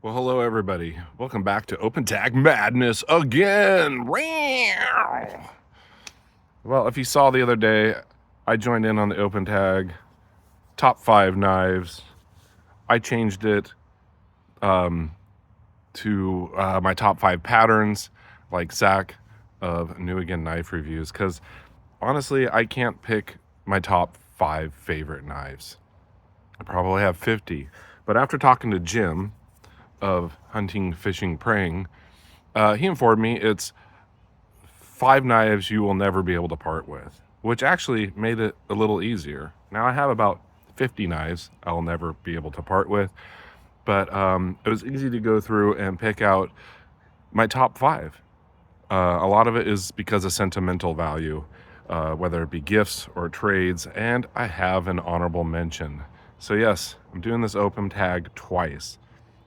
Well, hello everybody. Welcome back to Open Tag Madness again. Well, if you saw the other day, I joined in on the Open Tag top 5 knives. I changed it to my top 5 patterns, like Zach of New Again Knife Reviews, because honestly, I can't pick my top 5 favorite knives. I probably have 50, but after talking to Jim of Hunting, Fishing, Praying, he informed me it's 5 knives you will never be able to part with, which actually made it a little easier. Now I have about 50 knives I'll never be able to part with, but it was easy to go through and pick out my top 5. A lot of it is because of sentimental value, whether it be gifts or trades, and I have an honorable mention. So yes, I'm doing this open tag twice.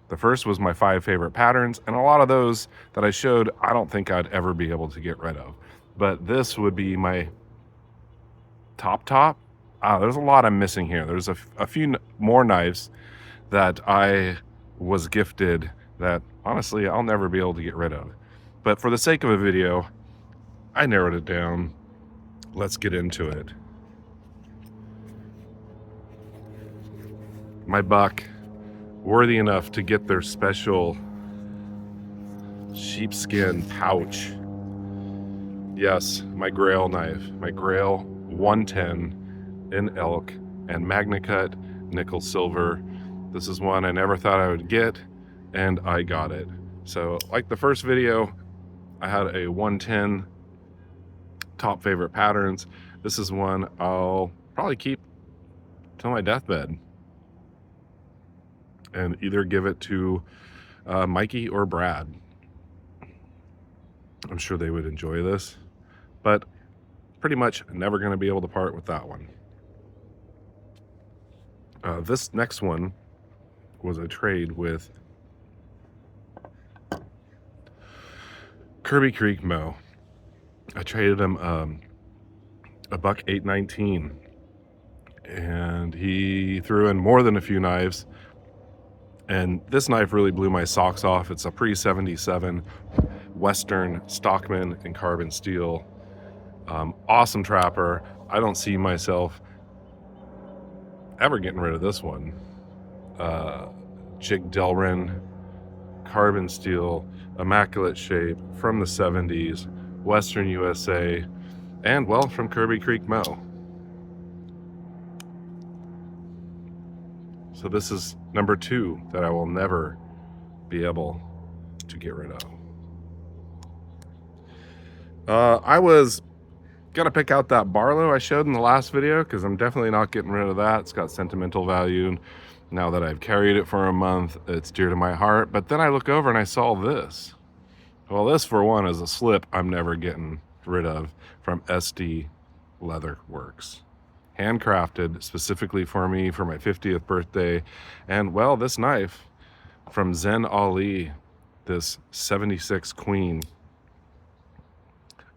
The first was my 5 favorite patterns, and a lot of those that I showed, I don't think I'd ever be able to get rid of. But this would be my top. There's a lot I'm missing here. There's a few more knives that I was gifted that, honestly, I'll never be able to get rid of. But for the sake of a video, I narrowed it down. Let's get into it. My buck, worthy enough to get their special sheepskin pouch. Yes, my Grail knife, my Grail 110 in elk and Magna Cut nickel silver. This is one I never thought I would get, and I got it. So like the first video, I had a 110 top favorite patterns. This is one I'll probably keep till my deathbed and either give it to Mikey or Brad. I'm sure they would enjoy this, but pretty much never going to be able to part with that one. This next one was a trade with Kirby Creek Mo. I traded him a buck 819, and he threw in more than a few knives. And this knife really blew my socks off. It's a pre-77 Western Stockman and carbon steel. Awesome trapper. I don't see myself ever getting rid of this one. Jig Delrin, carbon steel, immaculate shape from the 70s, Western USA, and well, from Kirby Creek Mo. So this is number 2 that I will never be able to get rid of. I was gonna pick out that Barlow I showed in the last video because I'm definitely not getting rid of that. It's got sentimental value. Now that I've carried it for a month, it's dear to my heart. But then I look over and I saw this. Well, this for one is a slip I'm never getting rid of from SD Leather Works. Handcrafted specifically for me for my 50th birthday. And well, this knife from Zen Ali, this 76 Queen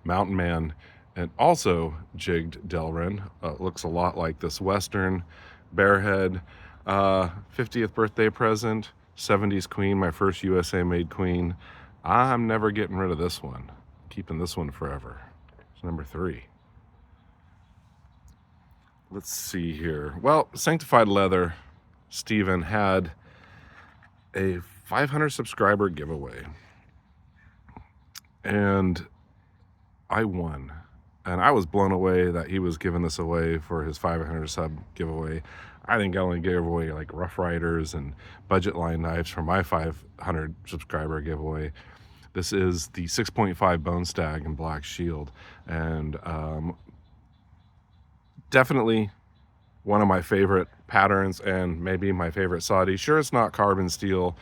Mountainman, and also jigged Delrin. Looks a lot like this Western Bearhead. 50th birthday present, 70s Queen, my first USA made Queen. I'm never getting rid of this one. Keeping this one forever. It's number 3. Let's see here. Well, Sanctified Leather, Steven had a 500 subscriber giveaway. And I won. And I was blown away that he was giving this away for his 500 sub giveaway. I think I only gave away like Rough Riders and budget line knives for my 500 subscriber giveaway. This is the 6.5 Bone Stag and Black Shield. And definitely one of my favorite patterns and maybe my favorite Saudi. Sure, it's not carbon steel,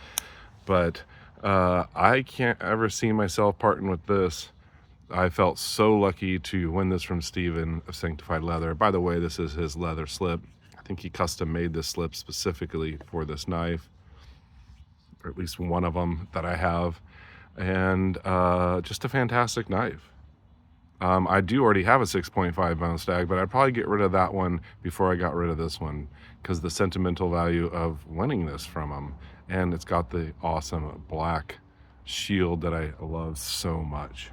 but I can't ever see myself parting with this. I felt so lucky to win this from Steven of Sanctified Leather. By the way, this is his leather slip. I think he custom made this slip specifically for this knife, or at least one of them that I have. And just a fantastic knife. I do already have a 6.5 bone stag, but I'd probably get rid of that one before I got rid of this one because the sentimental value of winning this from him. And it's got the awesome black shield that I love so much.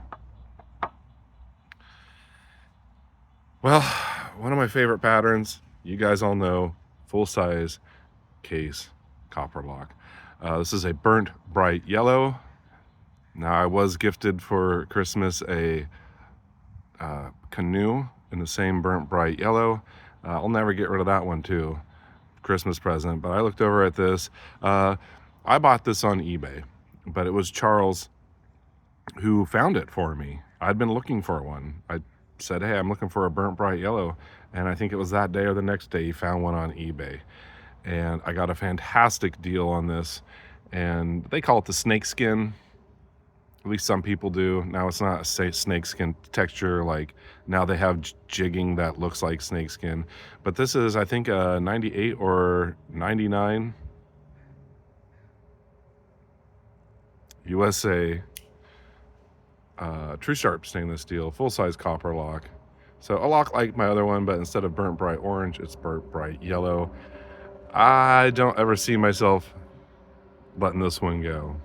Well, one of my favorite patterns, you guys all know, full-size case copper lock. This is a burnt bright yellow. Now, I was gifted for Christmas a canoe in the same burnt bright yellow. I'll never get rid of that one too. Christmas present. But I looked over at this. I bought this on eBay, but it was Charles who found it for me. I'd been looking for one. I said, hey, I'm looking for a burnt bright yellow. And I think it was that day or the next day he found one on eBay. And I got a fantastic deal on this. And they call it the snake skin. At least some people do. Now it's not a snakeskin texture, like now they have jigging that looks like snakeskin. But this is, I think, a 98 or 99 USA True Sharp stainless steel, full-size copper lock. So a lock like my other one, but instead of burnt bright orange, it's burnt bright yellow. I don't ever see myself letting this one go.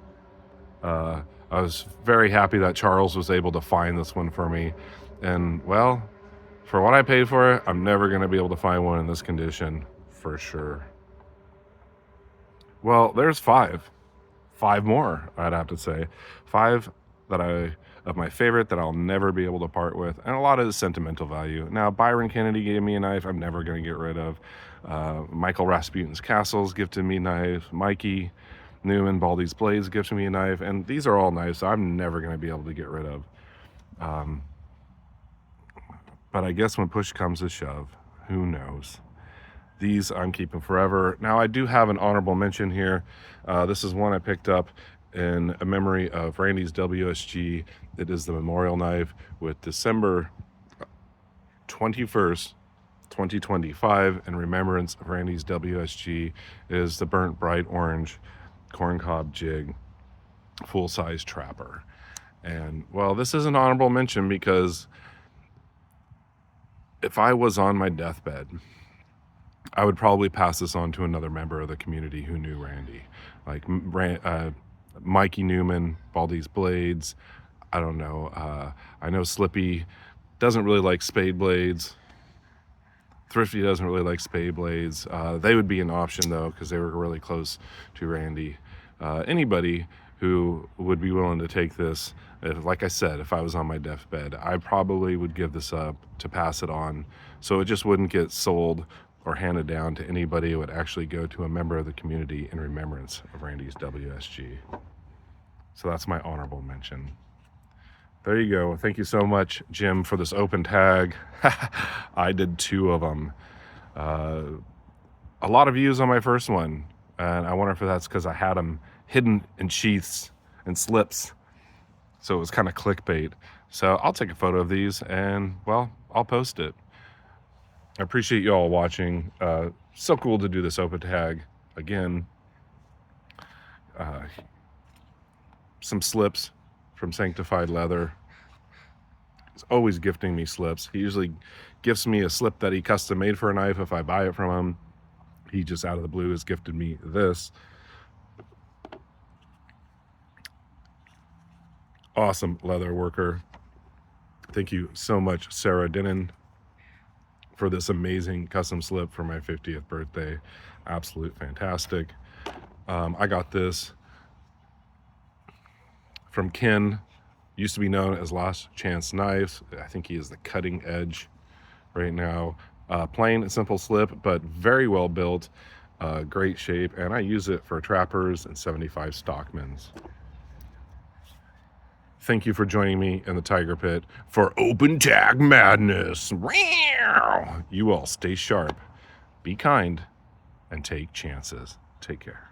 I was very happy that Charles was able to find this one for me. And, well, for what I paid for it, I'm never going to be able to find one in this condition, for sure. Well, there's five. Five more, I'd have to say. Five of my favorite that I'll never be able to part with. And a lot of the sentimental value. Now, Byron Kennedy gave me a knife I'm never going to get rid of. Michael Rasputin's Castles gifted me a knife. Mikey Newman, Baldy's Blades gifted me a knife, and these are all knives I'm never going to be able to get rid of. But I guess when push comes to shove, who knows? These I'm keeping forever. Now, I do have an honorable mention here. This is one I picked up in a memory of Randy's WSG. It is the memorial knife with December 21st, 2025, in remembrance of Randy's WSG. It is the burnt bright orange corncob jig full-size trapper. And, well, this is an honorable mention because if I was on my deathbed, I would probably pass this on to another member of the community who knew Randy, like Mikey Newman, Baldy's Blades. I don't know. I know Slippy doesn't really like spade blades. Thrifty doesn't really like spade blades. They would be an option, though, because they were really close to Randy. Anybody who would be willing to take this, like I said, if I was on my deathbed, I probably would give this up to pass it on so it just wouldn't get sold or handed down to anybody. It would actually go to a member of the community in remembrance of Randy's WSG. So that's my honorable mention. There you go. Thank you so much, Jim, for this open tag. I did 2 of them. A lot of views on my first one, and I wonder if that's because I had them hidden in sheaths and slips, so it was kind of clickbait. So I'll take a photo of these, and, well, I'll post it. I appreciate you all watching. So cool to do this open tag again. Some slips from Sanctified Leather. He's always gifting me slips. He usually gifts me a slip that he custom made for a knife if I buy it from him. He just out of the blue has gifted me this. Awesome leather worker. Thank you so much, Sarah Denon, for this amazing custom slip for my 50th birthday. Absolute fantastic. I got this from Ken, used to be known as Last Chance Knives. I think he is the cutting edge right now. Plain and simple slip, but very well built, great shape, and I use it for trappers and 75 Stockmans. Thank you for joining me in the Tiger Pit for Open Tag Madness. You all stay sharp, be kind, and take chances. Take care.